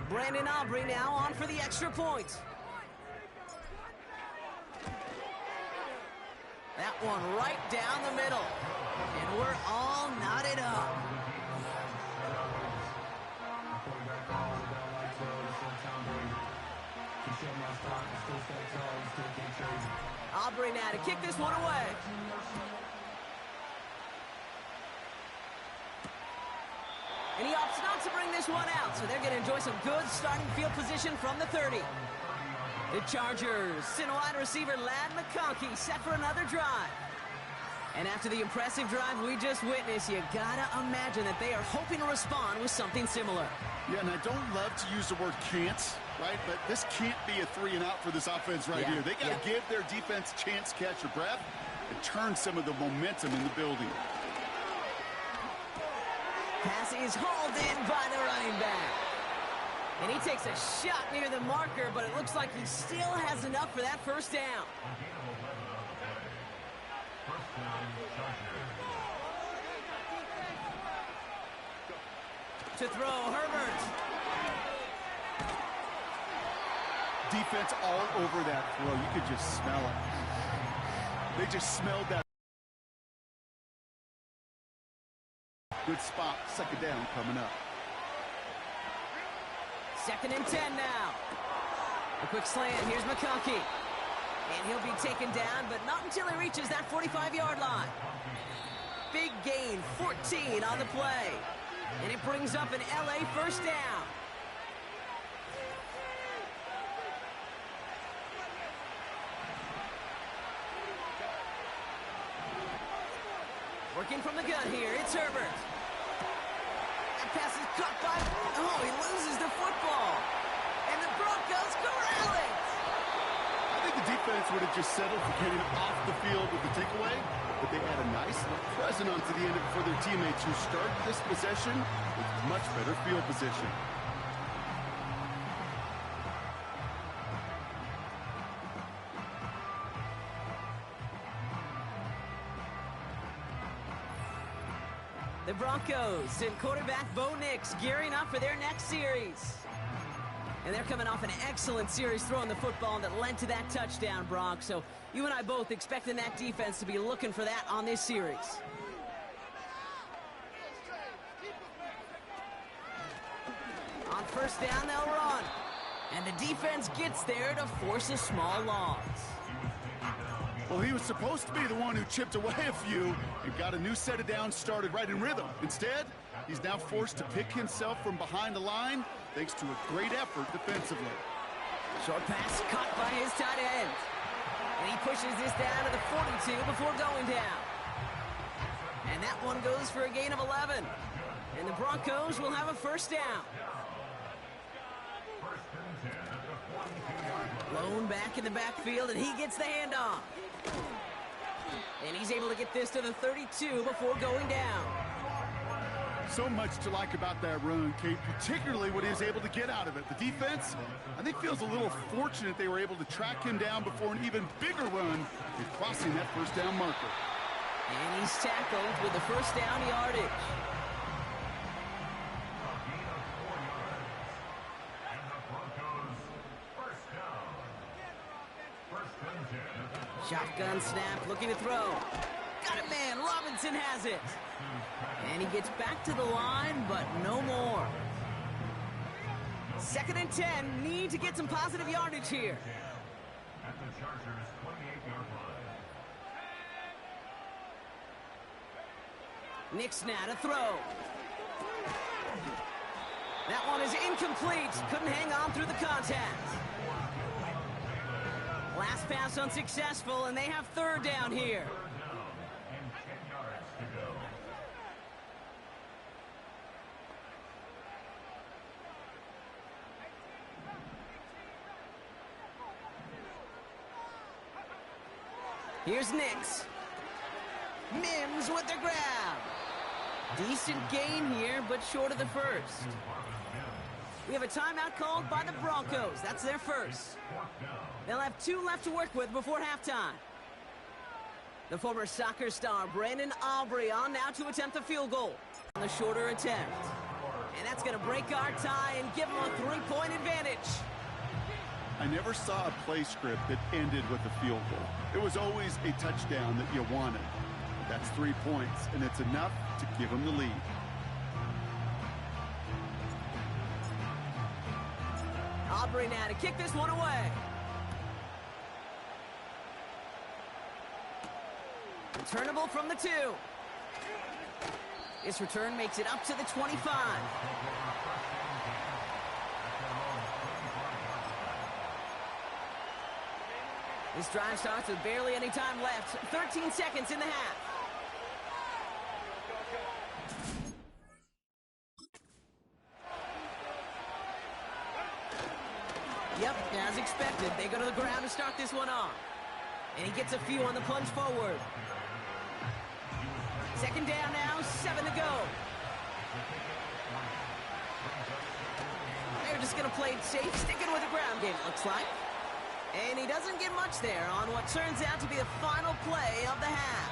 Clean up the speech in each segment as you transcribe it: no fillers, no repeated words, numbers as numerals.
Brandon Aubrey now on for the extra point. That one right down the middle. And we're all knotted up. Aubrey now to kick this one away. And he opts not to bring this one out, so they're going to enjoy some good starting field position from the 30. The Chargers send wide receiver Ladd McConkey set for another drive. And after the impressive drive we just witnessed, you gotta imagine that they are hoping to respond with something similar. Yeah, and I don't love to use the word can't, right? But this can't be a 3-and-out for this offense right here. They got to give their defense a chance to catch your breath and turn some of the momentum in the building. Pass is hauled in by the running back. And he takes a shot near the marker, but it looks like he still has enough for that first down. To throw, Herbert. Defense all over that throw. You could just smell it. They just smelled that. Good spot. Second down coming up. 2nd and 10 now. A quick slant. Here's McConkey. And he'll be taken down, but not until he reaches that 45-yard line. Big gain, 14 on the play. And it brings up an LA first down. Working from the gun here, it's Herbert. That pass is caught by... Oh, he loses the football. And the Broncos corral it. I think the defense would have just settled for getting off the field with the takeaway, but they add a nice present onto the end for their teammates who start this possession with much better field position. The Broncos and quarterback Bo Nix gearing up for their next series. And they're coming off an excellent series throwing the football that led to that touchdown, Bronx. So you and I both expecting that defense to be looking for that on this series. On first down, they'll run. And the defense gets there to force a small loss. Well, he was supposed to be the one who chipped away a few and got a new set of downs started right in rhythm. Instead, he's now forced to pick himself from behind the line thanks to a great effort defensively. Short pass caught by his tight end. And he pushes this down to the 42 before going down. And that one goes for a gain of 11. And the Broncos will have a first down. Lone back in the backfield, and he gets the handoff. And he's able to get this to the 32 before going down. So much to like about that run, Kate, particularly what he was able to get out of it. The defense, I think, feels a little fortunate they were able to track him down before an even bigger run in crossing that first down marker. And he's tackled with the first down yardage. Shotgun snap, looking to throw. Got it, man. Robinson has it. And he gets back to the line, but no more. 2nd and 10. Need to get some positive yardage here. At the Chargers' 28-yard line. Nix now to throw. That one is incomplete. Couldn't hang on through the contact. Last pass unsuccessful, and they have third down here. And 10 yards to go. Here's Nix. Mims with the grab. Decent gain here, but short of the first. We have a timeout called by the Broncos. That's their first. They'll have 2 left to work with before halftime. The former soccer star Brandon Aubrey on now to attempt the field goal on the shorter attempt. And that's going to break our tie and give them a 3-point advantage. I never saw a play script that ended with a field goal. It was always a touchdown that you wanted. That's 3 points, and it's enough to give them the lead. Aubrey now to kick this one away. Returnable from the 2. This return makes it up to the 25. This drive starts with barely any time left. 13 seconds in the half. Yep, as expected, they go to the ground to start this one off. And he gets a few on the plunge forward. Second down now, 7 to go. They're just going to play it safe, sticking with the ground game, it looks like. And he doesn't get much there on what turns out to be the final play of the half.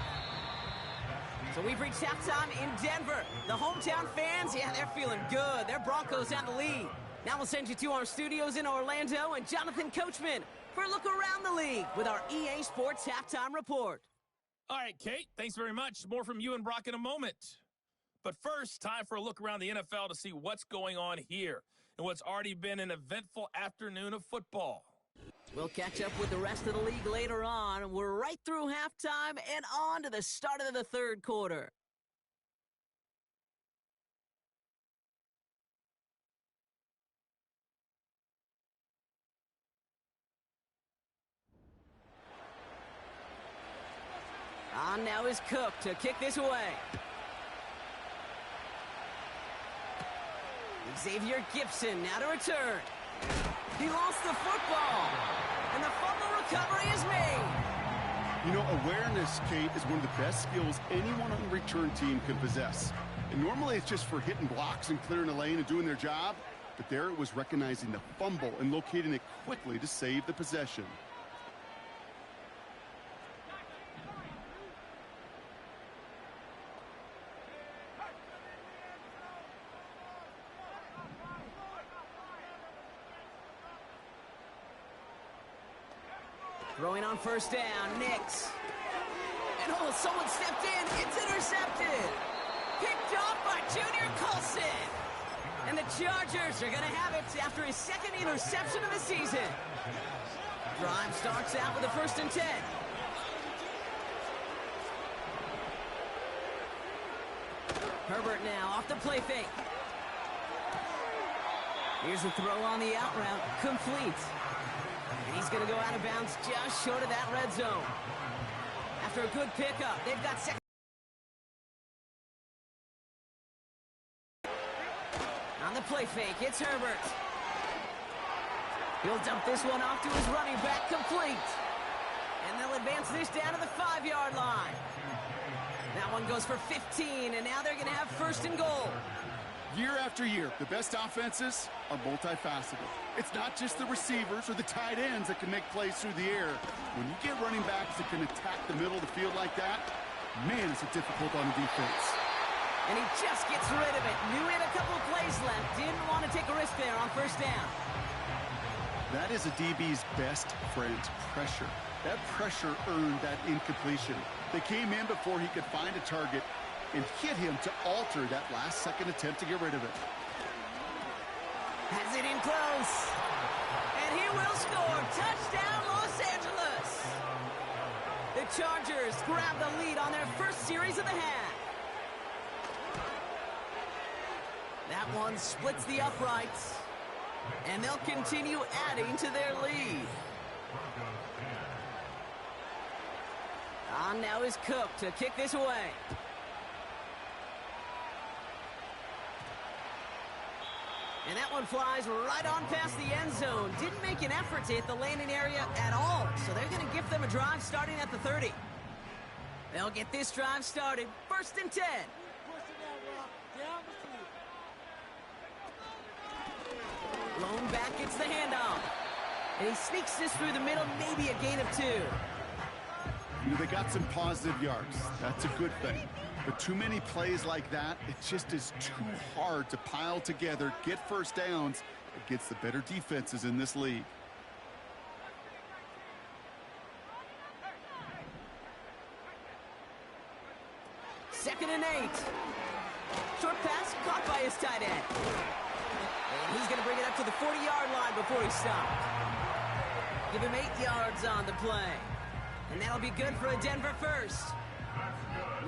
So we've reached halftime in Denver. The hometown fans, yeah, they're feeling good. Their Broncos have the lead. Now we'll send you to our studios in Orlando and Jonathan Coachman for a look around the league with our EA Sports Halftime Report. All right, Kate, thanks very much. More from you and Brock in a moment. But first, time for a look around the NFL to see what's going on here and what's already been an eventful afternoon of football. We'll catch up with the rest of the league later on. We're right through halftime and on to the start of the third quarter. On now is Cook to kick this away. Xavier Gibson now to return. He lost the football, and the fumble recovery is made. You know, awareness, Kate, is one of the best skills anyone on the return team can possess. And normally it's just for hitting blocks and clearing a lane and doing their job. But there it was recognizing the fumble and locating it quickly to save the possession. Throwing on first down, Nix. And oh, someone stepped in. It's intercepted. Picked off by Junior Colson. And the Chargers are going to have it after his second interception of the season. Drive starts out with a 1st and 10. Herbert now off the play fake. Here's a throw on the out route. Complete. And he's going to go out of bounds just short of that red zone. After a good pickup, they've got second. On the play fake, it's Herbert. He'll dump this one off to his running back, complete. And they'll advance this down to the 5-yard line. That one goes for 15, and now they're going to have 1st and goal. Year after year, the best offenses are multifaceted. It's not just the receivers or the tight ends that can make plays through the air. When you get running backs that can attack the middle of the field like that, man, is it difficult on the defense. And he just gets rid of it. Knew he had a couple of plays left. Didn't want to take a risk there on 1st down. That is a DB's best friend, pressure. That pressure earned that incompletion. They came in before he could find a target and hit him to alter that last-second attempt to get rid of it. Has it in close. And he will score. Touchdown, Los Angeles. The Chargers grab the lead on their first series of the half. That one splits the uprights. And they'll continue adding to their lead. On now is Cook to kick this away. And that one flies right on past the end zone. Didn't make an effort to hit the landing area at all. So they're going to give them a drive starting at the 30. They'll get this drive started. 1st and 10. Lone back gets the handoff. And he sneaks this through the middle, maybe a gain of 2. You know, they got some positive yards. That's a good thing. But too many plays like that, it just is too hard to pile together, get first downs against the better defenses in this league. Second and 8. Short pass caught by his tight end. And he's going to bring it up to the 40-yard line before he stopped. Give him 8 yards on the play. And that'll be good for a Denver first.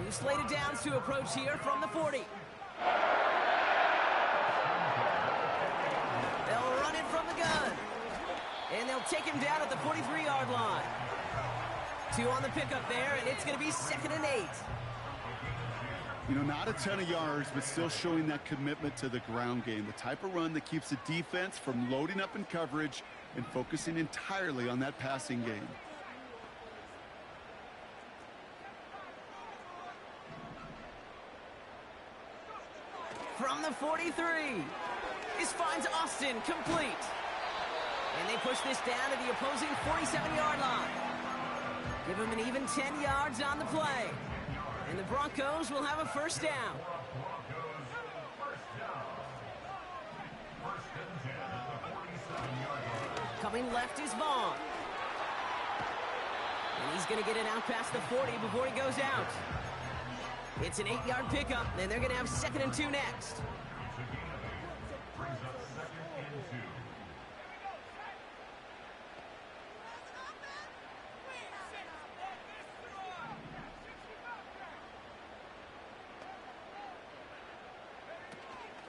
New slated downs to approach here from the 40. They'll run it from the gun. And they'll take him down at the 43-yard line. 2 on the pickup there, and it's going to be second and 8. You know, not a ton of yards, but still showing that commitment to the ground game. The type of run that keeps the defense from loading up in coverage and focusing entirely on that passing game. From the 43. This finds Austin complete. And they push this down to the opposing 47-yard line. Give him an even 10 yards on the play. And the Broncos will have a first down. Coming left is Vaughn. And he's going to get it out past the 40 before he goes out. It's an 8-yard pickup, and they're going to have second and 2 next.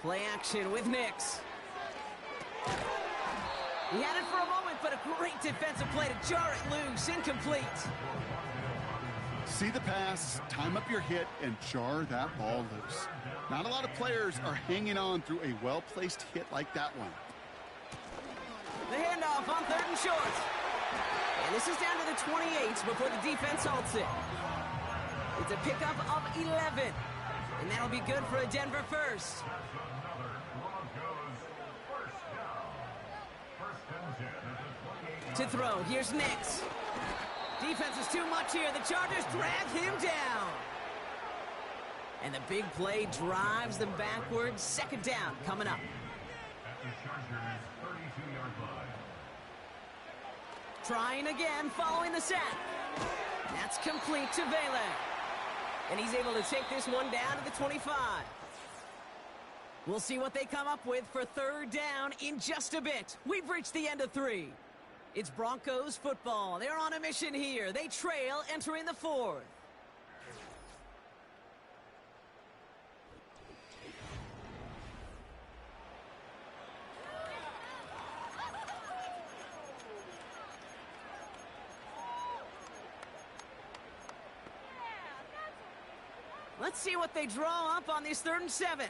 Play action with Nix. He had it for a moment, but a great defensive play to jar it loose. Incomplete. See the pass, time up your hit, and jar that ball loose. Not a lot of players are hanging on through a well-placed hit like that one. The handoff on 3rd and short. And this is down to the 28 before the defense halts it. It's a pickup of 11. And that'll be good for a Denver first. To throw, here's Nix. Defense is too much here. The Chargers drag him down. And the big play drives them backwards. Second down coming up. At the Chargers' 32-yard line. Trying again following the sack. That's complete to Vele. And he's able to take this one down to the 25. We'll see what they come up with for third down in just a bit. We've reached the end of 3. It's Broncos football. They're on a mission here. They trail entering the 4th. Let's see what they draw up on this 3rd and 7.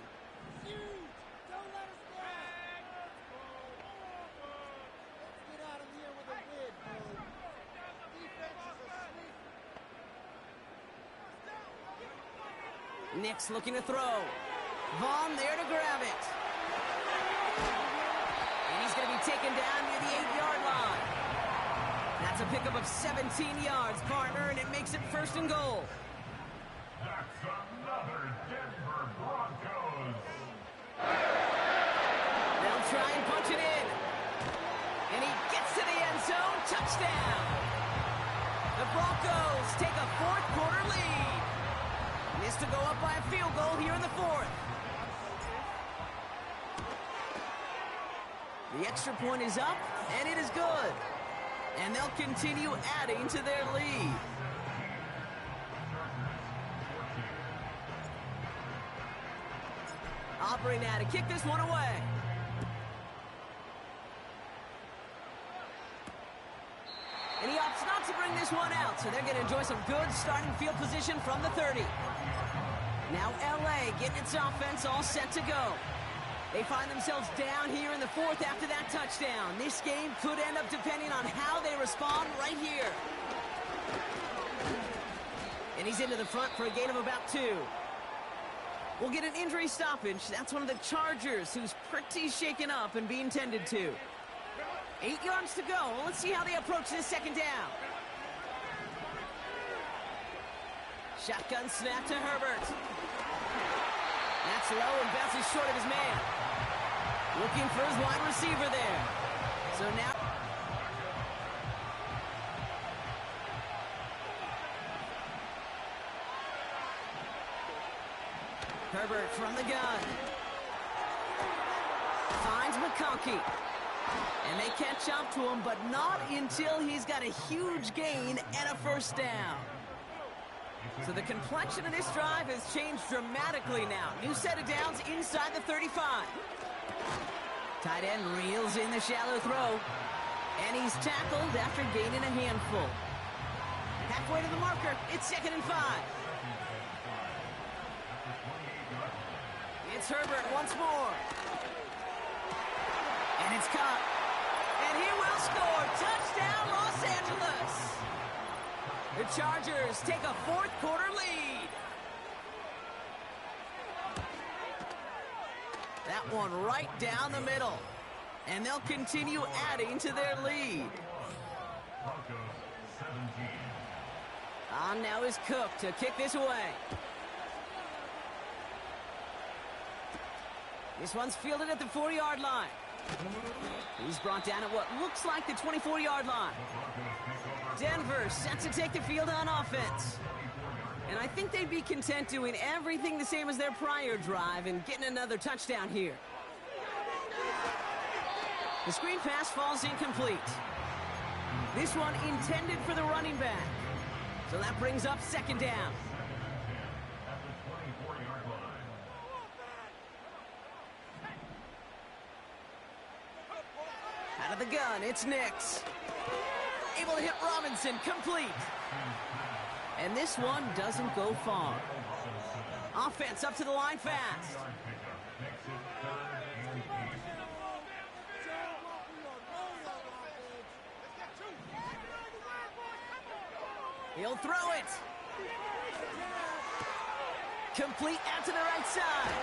Nix looking to throw. Vaughn there to grab it. And he's going to be taken down near the 8-yard line. That's a pickup of 17 yards, partner, and it makes it 1st and goal. That's another Denver Broncos. They'll try and punch it in. And he gets to the end zone. Touchdown. The Broncos take a 4th quarter lead. Is to go up by a field goal here in the 4th. The extra point is up, and it is good. And they'll continue adding to their lead. Operating now to kick this one away. And he opts not to bring this one out, so they're going to enjoy some good starting field position from the 30. Now LA getting its offense all set to go. They find themselves down here in the 4th after that touchdown. This game could end up depending on how they respond right here. And he's into the front for a gain of about 2. We'll get an injury stoppage. That's one of the Chargers who's pretty shaken up and being tended to. 8 yards to go. Let's see how they approach this second down. Shotgun snap to Herbert. That's low and bounces short of his man. Looking for his wide receiver there. So now... Herbert from the gun. Finds McConkey. And they catch up to him, but not until he's got a huge gain and a first down. So the complexion of this drive has changed dramatically now. New set of downs inside the 35. Tight end reels in the shallow throw. And he's tackled after gaining a handful. Halfway to the marker, it's 2nd and 5. It's Herbert once more. And it's caught. And he will score. Touchdown, Los Angeles. The Chargers take a fourth-quarter lead. That one right down the middle. And they'll continue adding to their lead. Broncos 17. On now is Cook to kick this away. This one's fielded at the 40-yard line. He's brought down at what looks like the 24-yard line. Denver set to take the field on offense. And I think they'd be content doing everything the same as their prior drive and getting another touchdown here. The screen pass falls incomplete. This one intended for the running back. So that brings up 2nd down. At the 24-yard line. Out of the gun, it's Nix. Able to hit Robinson, complete. And this one doesn't go far. Offense up to the line fast. He'll throw it. Complete out to the right side.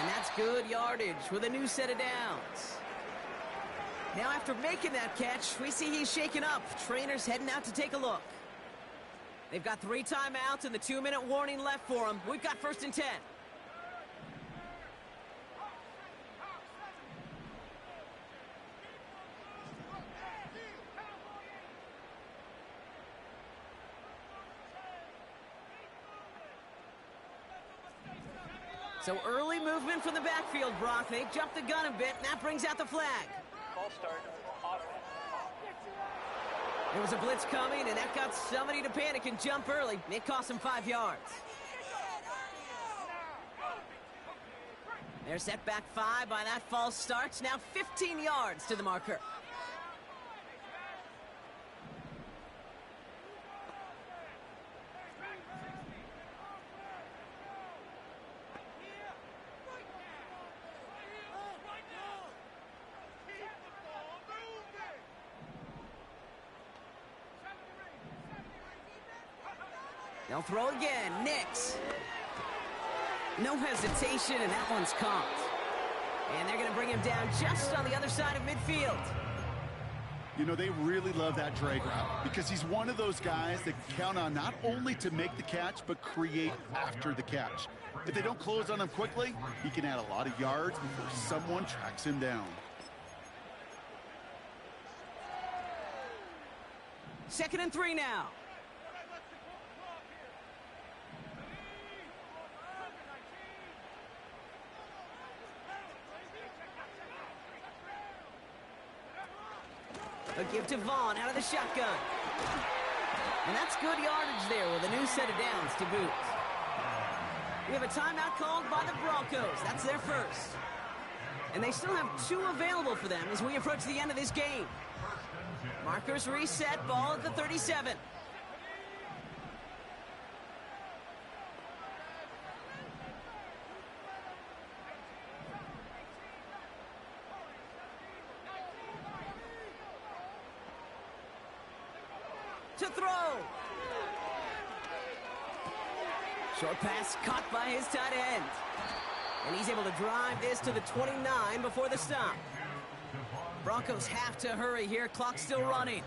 And that's good yardage with a new set of downs. Now after making that catch, we see he's shaken up. Trainer's heading out to take a look. They've got 3 timeouts and the 2-minute warning left for them. We've got 1st and 10. So early movement from the backfield, Brock. They jumped the gun a bit, and that brings out the flag. False start. There was a blitz coming, and that got somebody to panic and jump early. It cost them 5 yards. They're set back 5 by that false start. Now 15 yards to the marker. They'll throw again. Nix. No hesitation, and that one's caught. And they're going to bring him down just on the other side of midfield. You know, they really love that drag route because he's one of those guys that count on not only to make the catch, but create after the catch. If they don't close on him quickly, he can add a lot of yards before someone tracks him down. 2nd and 3 now. A give to Vaughn out of the shotgun. And that's good yardage there with a new set of downs to boot. We have a timeout called by the Broncos. That's their first. And they still have 2 available for them as we approach the end of this game. Markers reset, ball at the 37. To throw. Short pass caught by his tight end. And he's able to drive this to the 29 before the stop. Broncos have to hurry here. Clock's still running.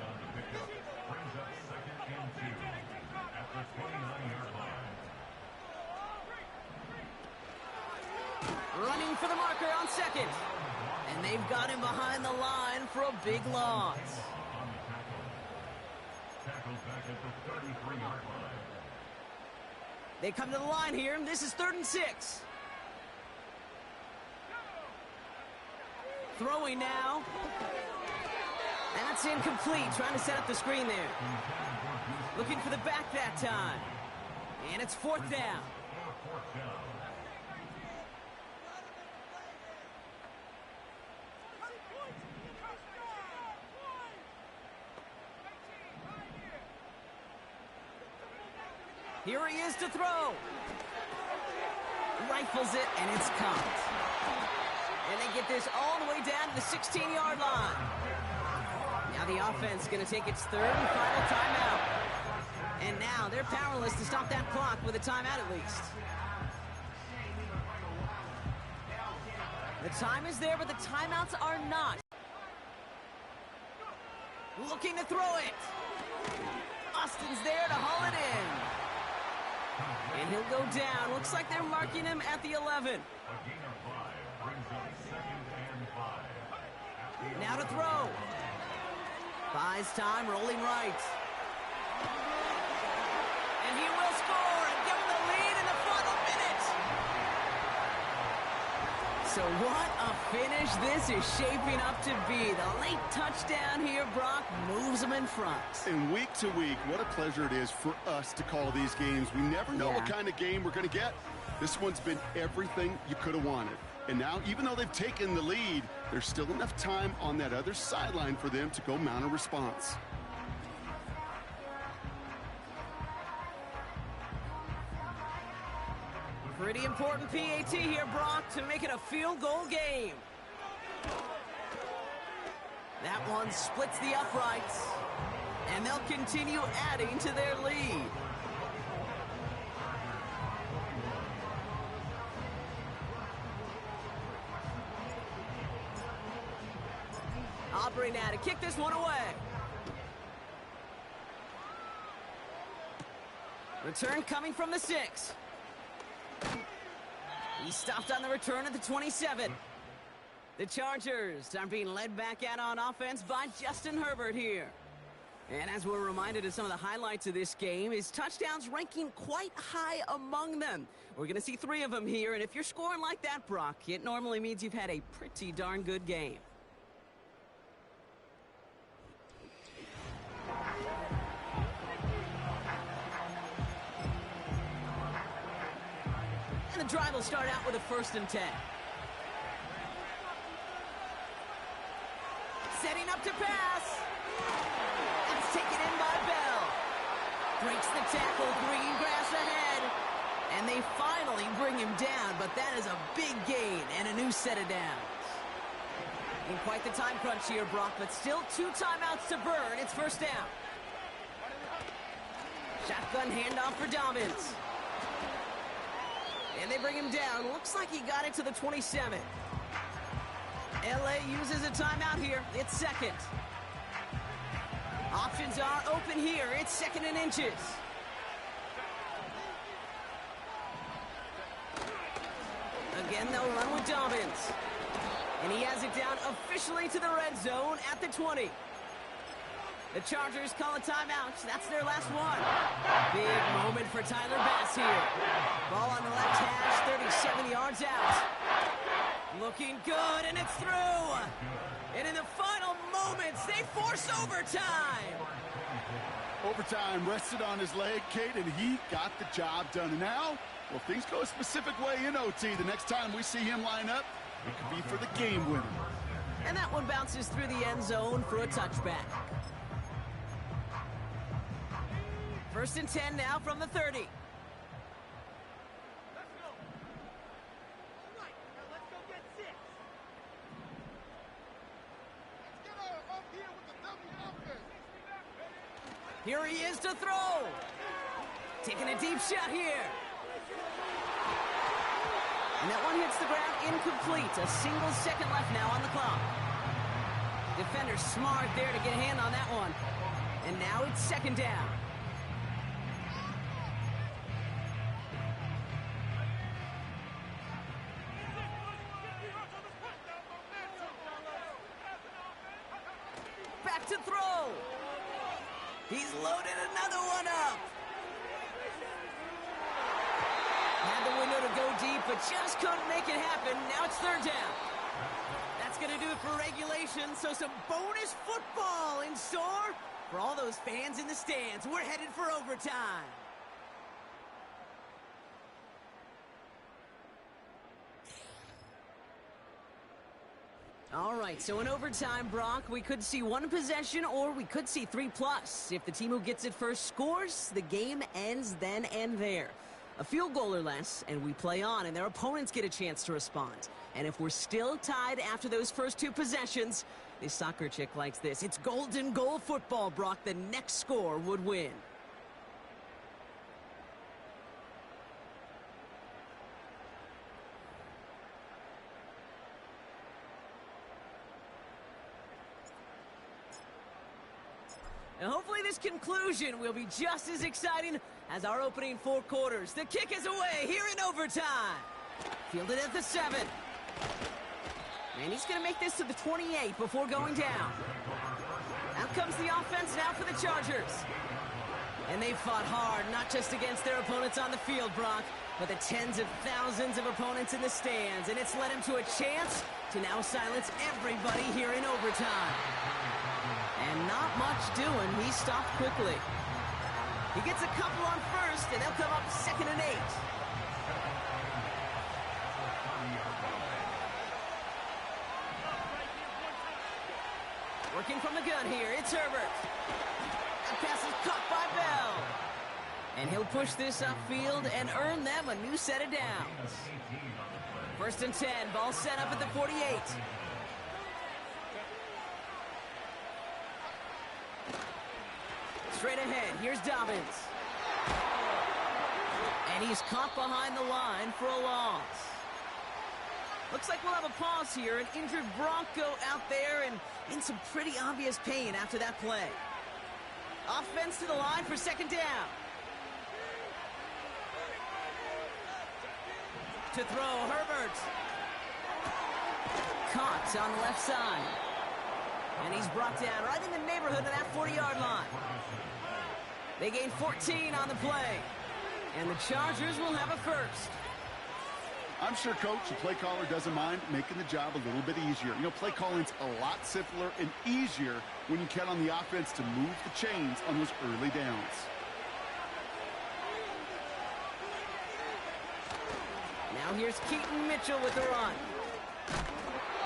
Brings up 2nd and 2 at the 29-yard line. Running for the marker on second. And they've got him behind the line for a big loss. Tackled back at the 33-yard line. They come to the line here. This is 3rd and 6. Throwing now. That's incomplete. Trying to set up the screen there. Looking for the back that time. And it's 4th down. Here he is to throw. Rifles it, and it's caught. And they get this all the way down to the 16-yard line. Now the offense is going to take its 3rd and final timeout. And now they're powerless to stop that clock with a timeout at least. The time is there, but the timeouts are not. Looking to throw it. Austin's there to haul it in. And he'll go down. Looks like they're marking him at the 11. Now to throw. Buys time, rolling right. And he will score and give him the lead in the final minute. So what a finish this is shaping up to be. The late touchdown here, Brock, moves them in front. And week to week, what a pleasure it is for us to call these games. We never know what kind of game we're going to get. This one's been everything you could have wanted. And now, even though they've taken the lead, there's still enough time on that other sideline for them to go mount a response. Pretty important PAT here, Brock, to make it a field goal game. That one splits the uprights, and they'll continue adding to their lead. Aubrey now to kick this one away. Return coming from the 6. He stopped on the return at the 27. The Chargers are being led back out on offense by Justin Herbert here. And as we're reminded of some of the highlights of this game, his touchdowns ranking quite high among them. We're going to see 3 of them here, and if you're scoring like that, Brock, it normally means you've had a pretty darn good game. And the drive will start out with a 1st and 10. Setting up to pass. That's taken in by Bell. Breaks the tackle, green grass ahead. And they finally bring him down, but that is a big gain and a new set of downs. In quite the time crunch here, Brock, but still 2 timeouts to burn. It's 1st down. Shotgun handoff for Dobbins. And they bring him down. Looks like he got it to the 27. LA uses a timeout here. It's 2nd. Options are open here. It's 2nd and inches. Again, they'll run with Dobbins. And he has it down officially to the red zone at the 20. The Chargers call a timeout. That's their last one. Big moment for Tyler Bass here. Ball on the left hash, 37 yards out. Looking good, and it's through. And in the final moments, they force overtime. Overtime rested on his leg, Kate, and he got the job done. And now, well, things go a specific way in OT. The next time we see him line up, it could be for the game winner. And that one bounces through the end zone for a touchback. 1st and 10 now from the 30. Here he is to throw. Taking a deep shot here. And that one hits the ground incomplete. A single second left now on the clock. Defender smart there to get a hand on that one. And now it's 2nd down. back to throw. He's loaded another one up. Had the window to go deep, but just couldn't make it happen. Now it's third down. That's going to do it for regulation, so some bonus football in store for all those fans in the stands. We're headed for overtime. All right, so in overtime, Brock, we could see one possession or we could see 3+. If the team who gets it first scores, the game ends then and there. A field goal or less, and we play on, and their opponents get a chance to respond. And if we're still tied after those first two possessions, this soccer chick likes this. It's golden goal football, Brock. The next score would win. And hopefully this conclusion will be just as exciting as our opening 4 quarters. The kick is away here in overtime. Fielded at the 7. And he's going to make this to the 28 before going down. Out comes the offense now for the Chargers. And they fought hard, not just against their opponents on the field, Brock, but the tens of thousands of opponents in the stands. And it's led him to a chance to now silence everybody here in overtime. And not much doing. He stopped quickly. He gets a couple on first, and they'll come up 2nd and 8. Working from the gun here, it's Herbert. That pass is caught by Bell. And he'll push this upfield and earn them a new set of downs. 1st and 10, ball set up at the 48. Straight ahead, here's Dobbins. And he's caught behind the line for a loss. Looks like we'll have a pause here. An injured Bronco out there and in some pretty obvious pain after that play. Offense to the line for 2nd down. To throw, Herbert. Caught on the left side. And he's brought down right in the neighborhood of that 40-yard line. They gain 14 on the play. And the Chargers will have a first. I'm sure, Coach, the play caller doesn't mind making the job a little bit easier. You know, play calling's a lot simpler and easier when you count on the offense to move the chains on those early downs. Now here's Keaton Mitchell with the run.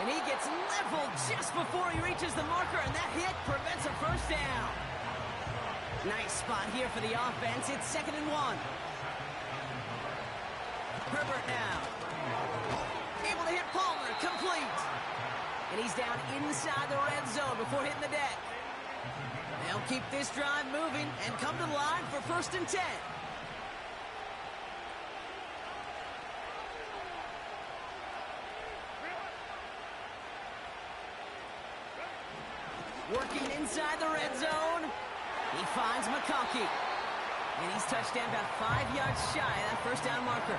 And he gets leveled just before he reaches the marker, and that hit prevents a first down. Nice spot here for the offense. It's 2nd and 1. Herbert now. Able to hit Palmer, complete. And he's down inside the red zone before hitting the deck. They'll keep this drive moving and come to the line for 1st and 10. Working inside the red zone. He finds McConkey. And he's touched down about 5 yards shy of that first down marker.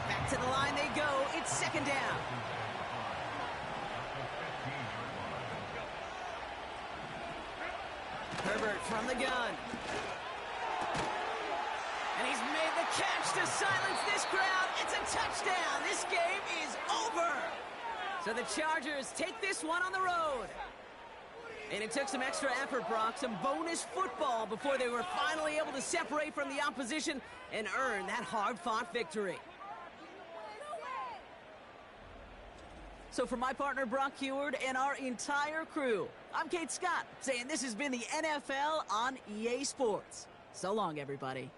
Back to the line they go. It's 2nd down. Herbert from the gun. And he's made the catch to silence this crowd. It's a touchdown. This game is over. So the Chargers take this one on the road. And it took some extra effort, Brock, some bonus football before they were finally able to separate from the opposition and earn that hard-fought victory. So for my partner, Brock Heward, and our entire crew, I'm Kate Scott, saying this has been the NFL on EA Sports. So long, everybody.